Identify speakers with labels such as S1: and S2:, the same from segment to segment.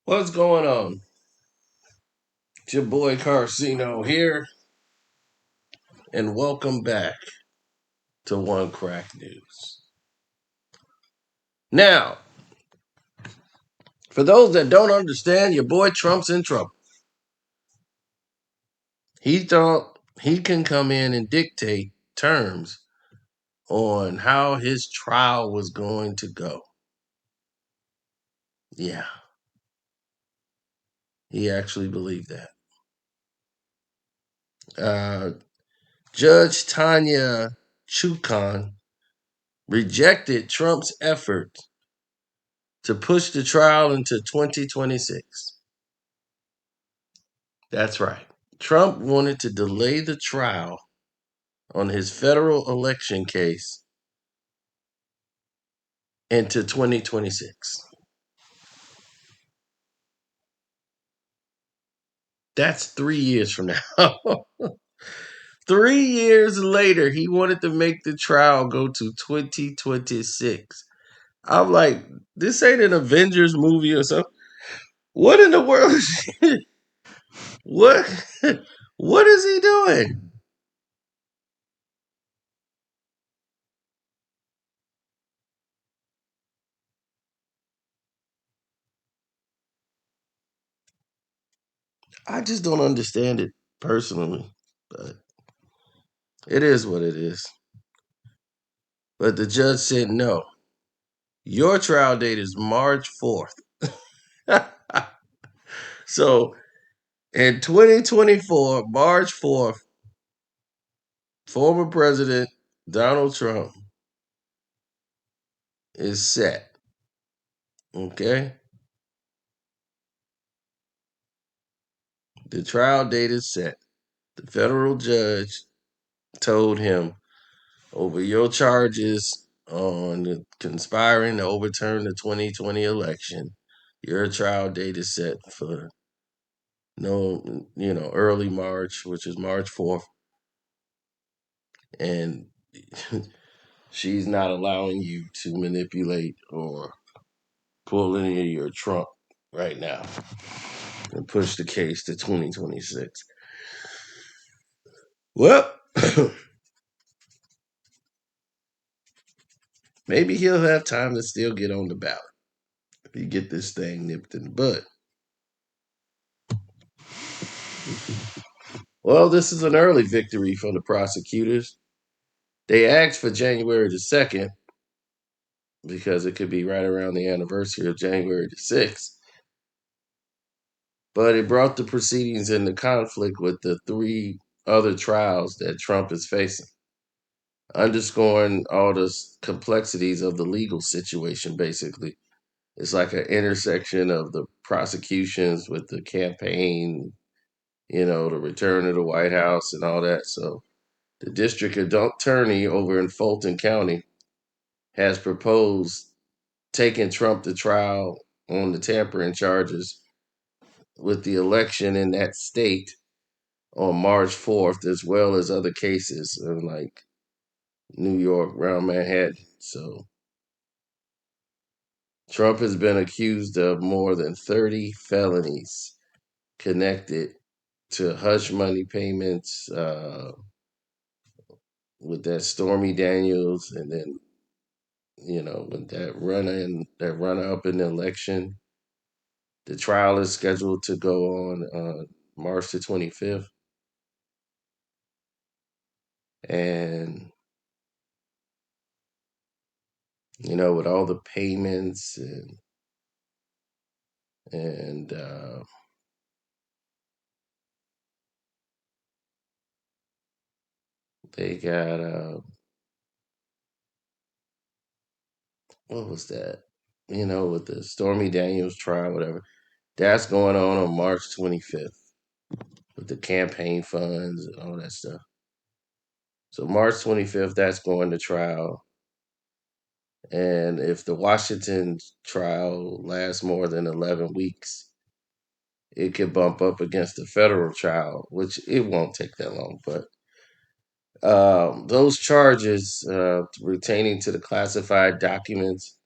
S1: What's going on? It's your boy Carcino here, and welcome back to One Crack News. Now, for those that don't understand, your boy Trump's in trouble. He thought he can come in and dictate terms on how his trial was going to go. Yeah, he actually believed that. Uh, Judge Tanya Chukon rejected Trump's effort to push the trial into 2026. That's right. Trump wanted to delay the trial on his federal election case into 2026. That's 3 years from now. 3 years later, he wanted to make the trial go to 2026. I'm like, this ain't an Avengers movie or something. What in the world is he, what what is he doing? I just don't understand it personally. But it is what it is. But the judge said no. Your trial date is March 4th. So in 2024, March 4th, former President Donald Trump is set. Okay? The trial date is set. The federal judge told him over your charges on conspiring to overturn the 2020 election, your trial date is set for early March, which is March 4th. And she's not allowing you to manipulate or pull any of your trump right now and push the case to 2026. Well, maybe he'll have time to still get on the ballot if you get this thing nipped in the bud. Well, this is an early victory for the prosecutors. They asked for January the 2nd because it could be right around the anniversary of January the 6th. But it brought the proceedings into conflict with the three other trials that Trump is facing, underscoring all the complexities of the legal situation, basically. It's like an intersection of the prosecutions with the campaign, the return of the White House and all that. So the district attorney over in Fulton County has proposed taking Trump to trial on the tampering charges with the election in that state on March 4th, as well as other cases in like New York, around Manhattan. So Trump has been accused of more than 30 felonies connected to hush money payments with that Stormy Daniels, and then with that run up in the election. The trial is scheduled to go on March the 25th, and with all the payments and they got what was that? With the Stormy Daniels trial, whatever. That's going on March 25th with the campaign funds and all that stuff. So March 25th, that's going to trial. And if the Washington trial lasts more than 11 weeks, it could bump up against the federal trial, which it won't take that long. But those charges retaining to the classified documents,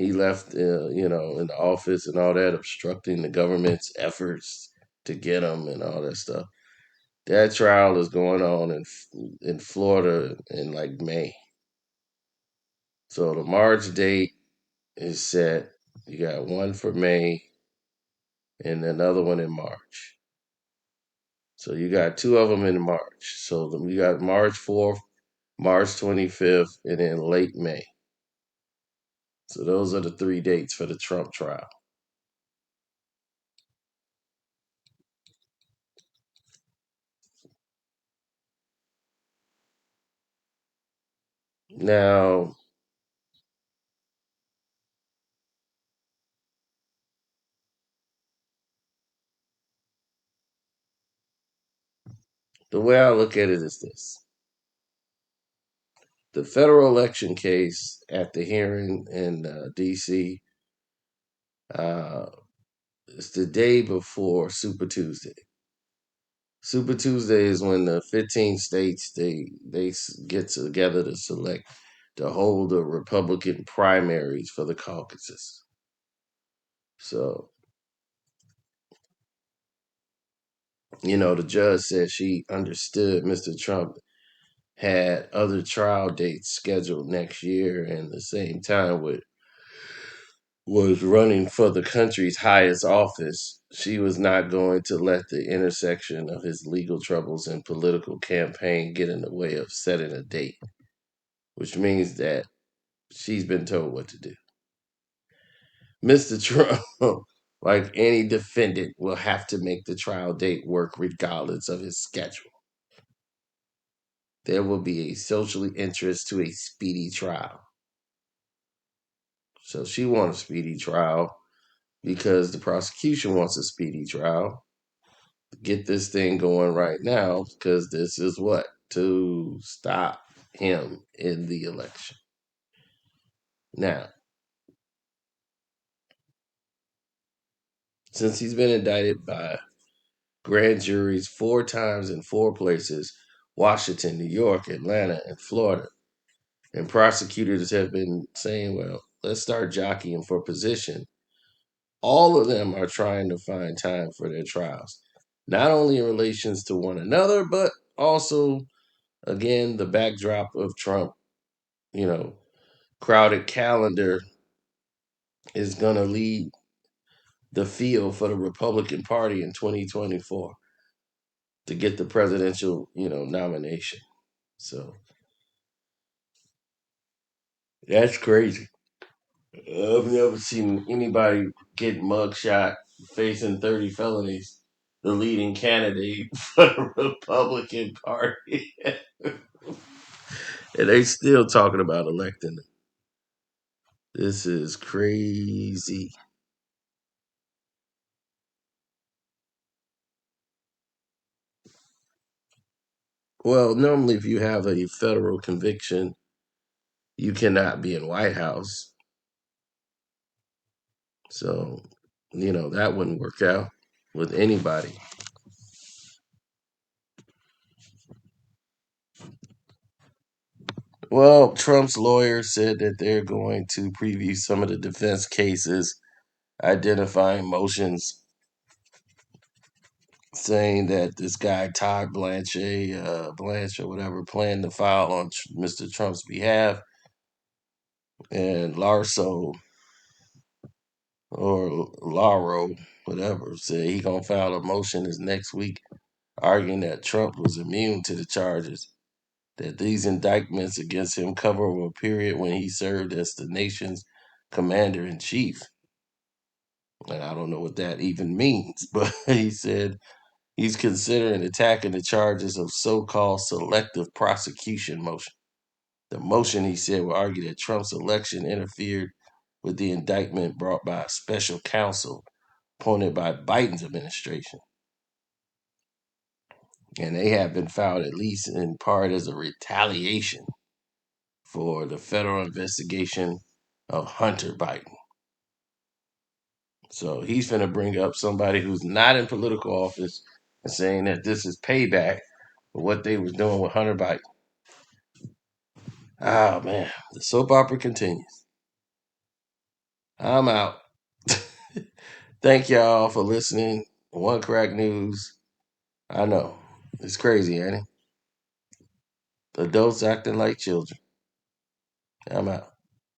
S1: he left, in the office and all that, obstructing the government's efforts to get him and all that stuff. That trial is going on in Florida in like May. So the March date is set. You got one for May and another one in March. So you got two of them in March. So you got March 4th, March 25th, and then late May. So those are the three dates for the Trump trial. Now, the way I look at it is this: the federal election case at the hearing in D.C. Uh, is the day before Super Tuesday. Super Tuesday is when the 15 states they get together to select to hold the Republican primaries for the caucuses. So, the judge said she understood Mr. Trump had other trial dates scheduled next year, and the same time was running for the country's highest office. She was not going to let the intersection of his legal troubles and political campaign get in the way of setting a date, which means that she's been told what to do. Mr. Trump, like any defendant, will have to make the trial date work regardless of his schedule. There will be a socially interest to a speedy trial. So she wants a speedy trial because the prosecution wants a speedy trial. Get this thing going right now because this is what? To stop him in the election. Now, since he's been indicted by grand juries four times in four places: Washington, New York, Atlanta, and Florida, and prosecutors have been saying, well, let's start jockeying for position. All of them are trying to find time for their trials, not only in relations to one another, but also, again, the backdrop of Trump, you know, crowded calendar is going to lead the field for the Republican Party in 2024 to get the presidential, nomination. So that's crazy. I've never seen anybody get mugshot facing 30 felonies, the leading candidate for the Republican Party. And they still talking about electing him. This is crazy. Well, normally if you have a federal conviction, you cannot be in White House. So, that wouldn't work out with anybody. Well, Trump's lawyer said that they're going to preview some of the defense cases, identifying motions, saying that this guy Todd Blanche or whatever, planned to file on Mr. Trump's behalf, and Larso or Laro, whatever, said he gonna file a motion this next week, arguing that Trump was immune to the charges. That these indictments against him cover over a period when he served as the nation's commander in chief. And I don't know what that even means, but he said he's considering attacking the charges of so-called selective prosecution motion. The motion, he said, will argue that Trump's election interfered with the indictment brought by a special counsel appointed by Biden's administration. And they have been filed at least in part as a retaliation for the federal investigation of Hunter Biden. So he's going to bring up somebody who's not in political office and saying that this is payback for what they was doing with Hunter Biden. Oh man, the soap opera continues. I'm out. Thank y'all for listening. One Crack News. I know. It's crazy, ain't it? Adults acting like children. I'm out.